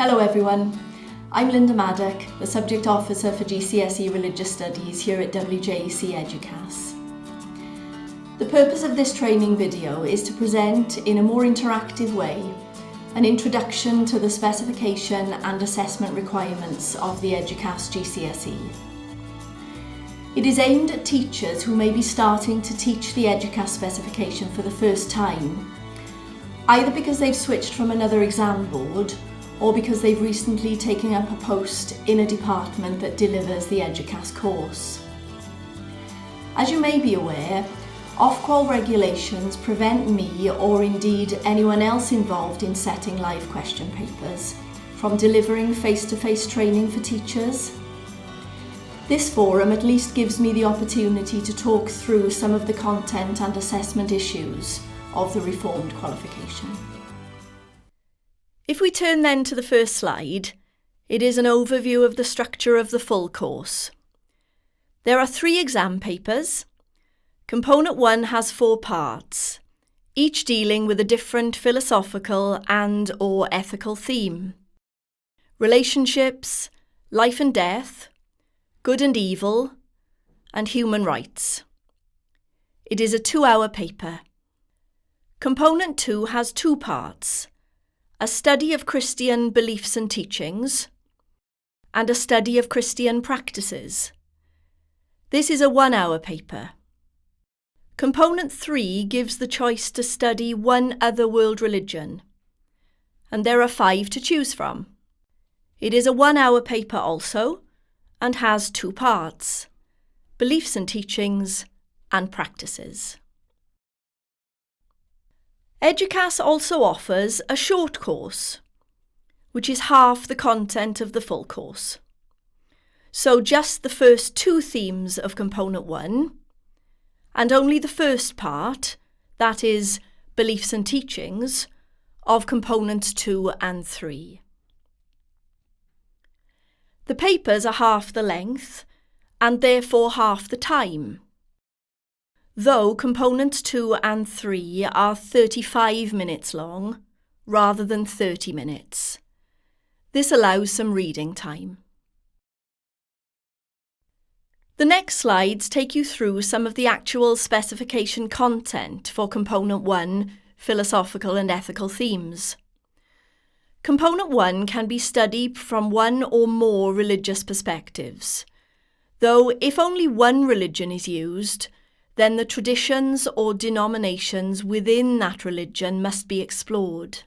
Hello everyone, I'm Lynda Maddock, the Subject Officer for GCSE Religious Studies here at WJEC Eduqas. The purpose of this training video is to present in a more interactive way an introduction to the specification and assessment requirements of the Eduqas GCSE. It is aimed at teachers who may be starting to teach the Eduqas specification for the first time, either because they've switched from another exam board or because they've recently taken up a post in a department that delivers the Eduqas course. As you may be aware, Ofqual regulations prevent me, or indeed anyone else involved in setting live question papers, from delivering face-to-face training for teachers. This forum at least gives me the opportunity to talk through some of the content and assessment issues of the reformed qualification. If we turn then to the first slide, it is an overview of the structure of the full course. There are 3 exam papers. Component 1 has 4 parts, each dealing with a different philosophical and/or ethical theme. Relationships, life and death, good and evil, and human rights. It is a 2-hour paper. Component 2 has 2 parts, a study of Christian beliefs and teachings, and a study of Christian practices. This is a 1-hour paper. Component 3 gives the choice to study one other world religion, and there are 5 to choose from. It is a 1-hour paper also, and has 2 parts, beliefs and teachings, and practices. Eduqas also offers a short course, which is half the content of the full course. So just the first 2 themes of Component 1, and only the first part, that is, beliefs and teachings, of Components 2 and 3. The papers are half the length, and therefore half the time, though Components 2 and 3 are 35 minutes long, rather than 30 minutes. This allows some reading time. The next slides take you through some of the actual specification content for Component 1, philosophical and ethical themes. Component 1 can be studied from one or more religious perspectives, though if only one religion is used, then the traditions or denominations within that religion must be explored.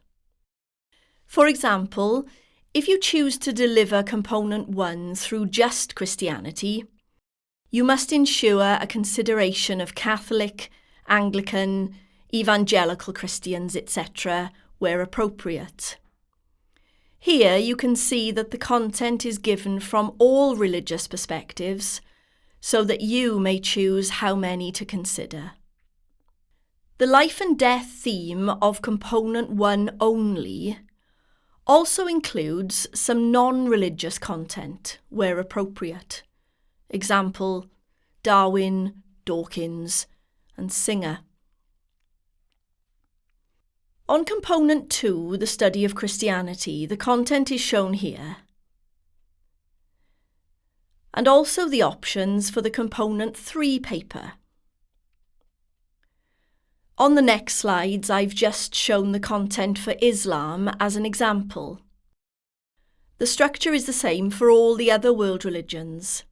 For example, if you choose to deliver Component 1 through just Christianity, you must ensure a consideration of Catholic, Anglican, evangelical Christians, etc., where appropriate. Here you can see that the content is given from all religious perspectives, so that you may choose how many to consider. The life and death theme of Component 1 only also includes some non-religious content where appropriate. Example, Darwin, Dawkins, and Singer. On Component 2, the study of Christianity, the content is shown here, and also the options for the Component 3 paper. On the next slides, I've just shown the content for Islam as an example. The structure is the same for all the other world religions.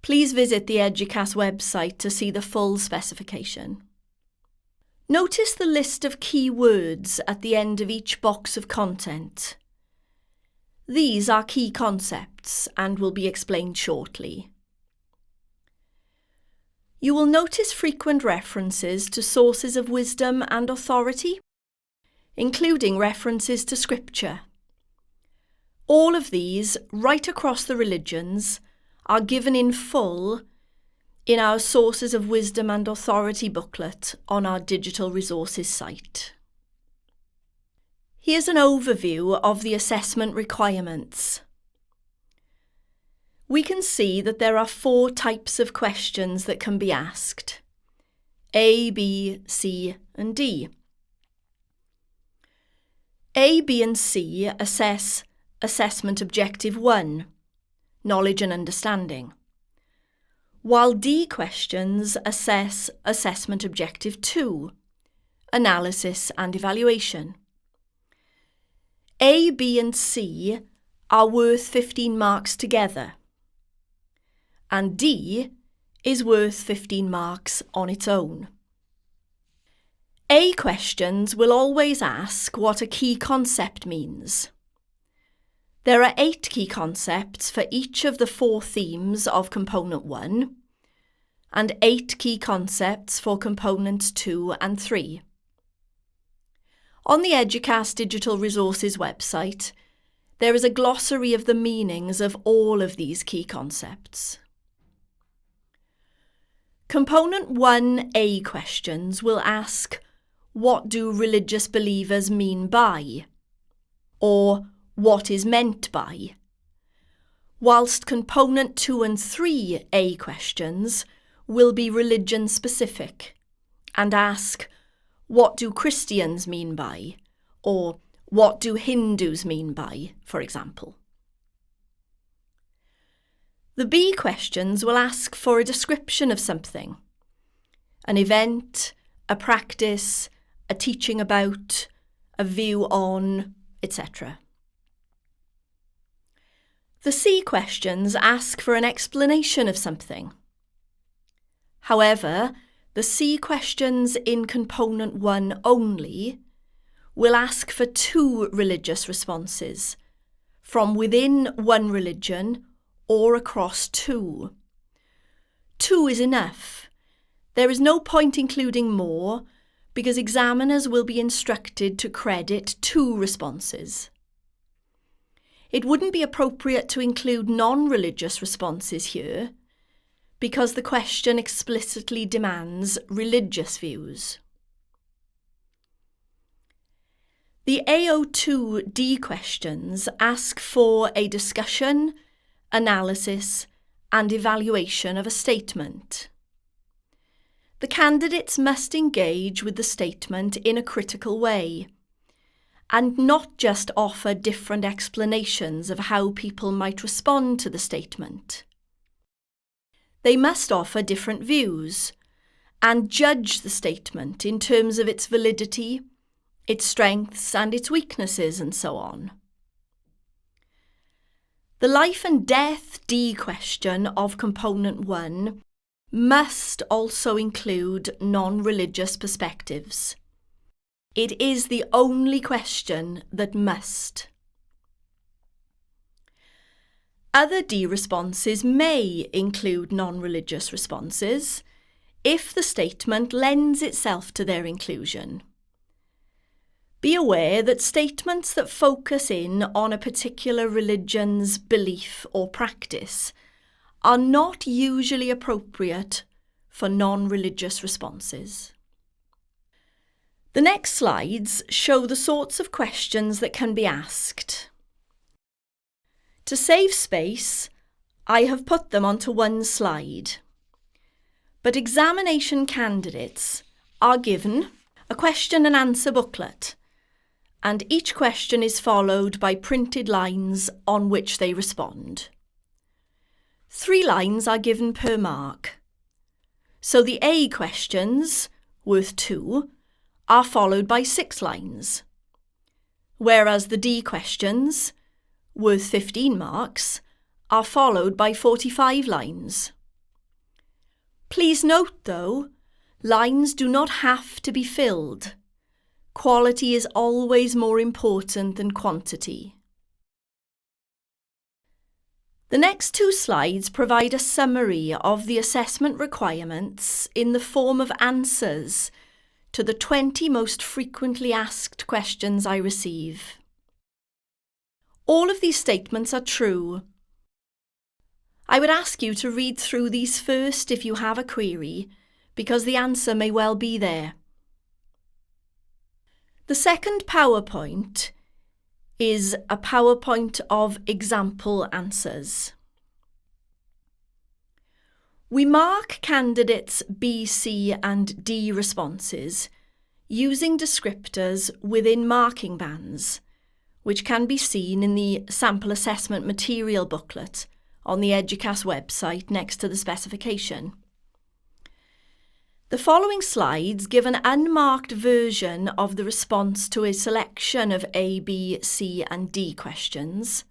Please visit the Eduqas website to see the full specification. Notice the list of key words at the end of each box of content. These are key concepts and will be explained shortly. You will notice frequent references to sources of wisdom and authority, including references to Scripture. All of these, right across the religions, are given in full in our Sources of Wisdom and Authority booklet on our digital resources site. Here's an overview of the assessment requirements. We can see that there are 4 types of questions that can be asked: A, B, C, and D. A, B and C assess Assessment Objective 1, Knowledge and Understanding, while D questions assess Assessment Objective 2, Analysis and Evaluation. A, B and C are worth 15 marks together, and D is worth 15 marks on its own. A questions will always ask what a key concept means. There are 8 key concepts for each of the 4 themes of Component 1, and 8 key concepts for Components 2 and 3. On the Eduqas Digital Resources website, there is a glossary of the meanings of all of these key concepts. Component 1A questions will ask, what do religious believers mean by? Or what is meant by? Whilst Component 2 and 3A questions will be religion specific and ask, what do Christians mean by? Or what do Hindus mean by, for example. The B questions will ask for a description of something, an event, a practice, a teaching about, a view on, etc. The C questions ask for an explanation of something. However, the C questions in Component 1 only will ask for 2 religious responses, from within one religion or across 2. 2 is enough. There is no point including more, because examiners will be instructed to credit 2 responses. It wouldn't be appropriate to include non-religious responses here, because the question explicitly demands religious views. The AO2D questions ask for a discussion, analysis, and evaluation of a statement. The candidates must engage with the statement in a critical way, and not just offer different explanations of how people might respond to the statement. They must offer different views and judge the statement in terms of its validity, its strengths and its weaknesses, and so on. The life and death D question of Component 1 must also include non-religious perspectives. It is the only question that must. Other D responses may include non-religious responses if the statement lends itself to their inclusion. Be aware that statements that focus in on a particular religion's belief or practice are not usually appropriate for non-religious responses. The next slides show the sorts of questions that can be asked. To save space, I have put them onto one slide. But examination candidates are given a question and answer booklet, and each question is followed by printed lines on which they respond. 3 lines are given per mark. So the A questions, worth 2, are followed by 6 lines, whereas the D questions, worth 15 marks, are followed by 45 lines. Please note, though, lines do not have to be filled. Quality is always more important than quantity. The next 2 slides provide a summary of the assessment requirements in the form of answers to the 20 most frequently asked questions I receive. All of these statements are true. I would ask you to read through these first if you have a query, because the answer may well be there. The second PowerPoint is a PowerPoint of example answers. We mark candidates' B, C and D responses using descriptors within marking bands which can be seen in the sample assessment material booklet on the Eduqas website next to the specification. The following slides give an unmarked version of the response to a selection of A, B, C and D questions,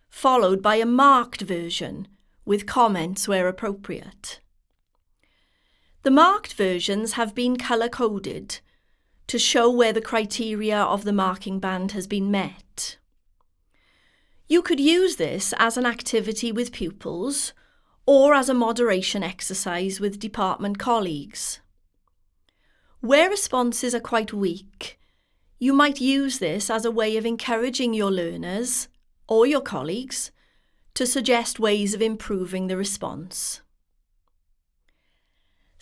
followed by a marked version with comments where appropriate. The marked versions have been colour-coded to show where the criteria of the marking band has been met. You could use this as an activity with pupils or as a moderation exercise with department colleagues. Where responses are quite weak, you might use this as a way of encouraging your learners or your colleagues to suggest ways of improving the response.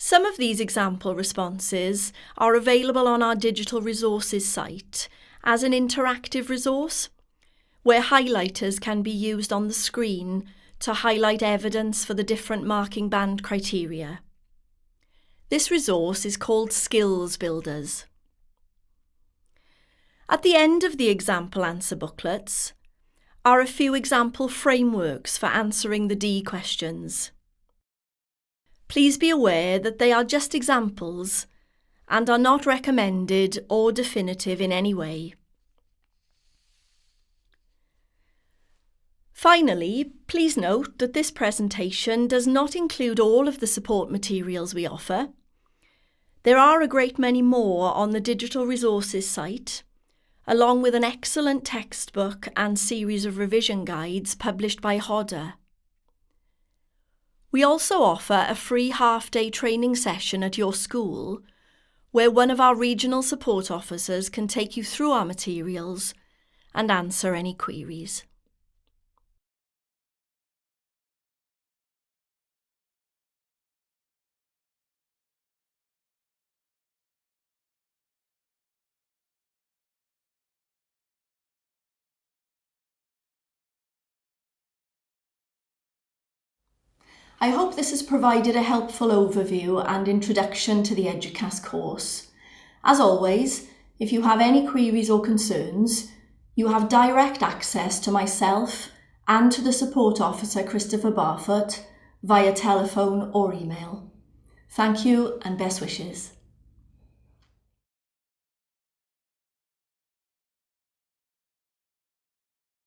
Some of these example responses are available on our digital resources site as an interactive resource, where highlighters can be used on the screen to highlight evidence for the different marking band criteria. This resource is called Skills Builders. At the end of the example answer booklets are a few example frameworks for answering the D questions. Please be aware that they are just examples and are not recommended or definitive in any way. Finally, please note that this presentation does not include all of the support materials we offer. There are a great many more on the digital resources site, along with an excellent textbook and series of revision guides published by Hodder. We also offer a free half-day training session at your school, where one of our regional support officers can take you through our materials and answer any queries. I hope this has provided a helpful overview and introduction to the Eduqas course. As always, if you have any queries or concerns, you have direct access to myself and to the support officer Christopher Barfoot via telephone or email. Thank you and best wishes.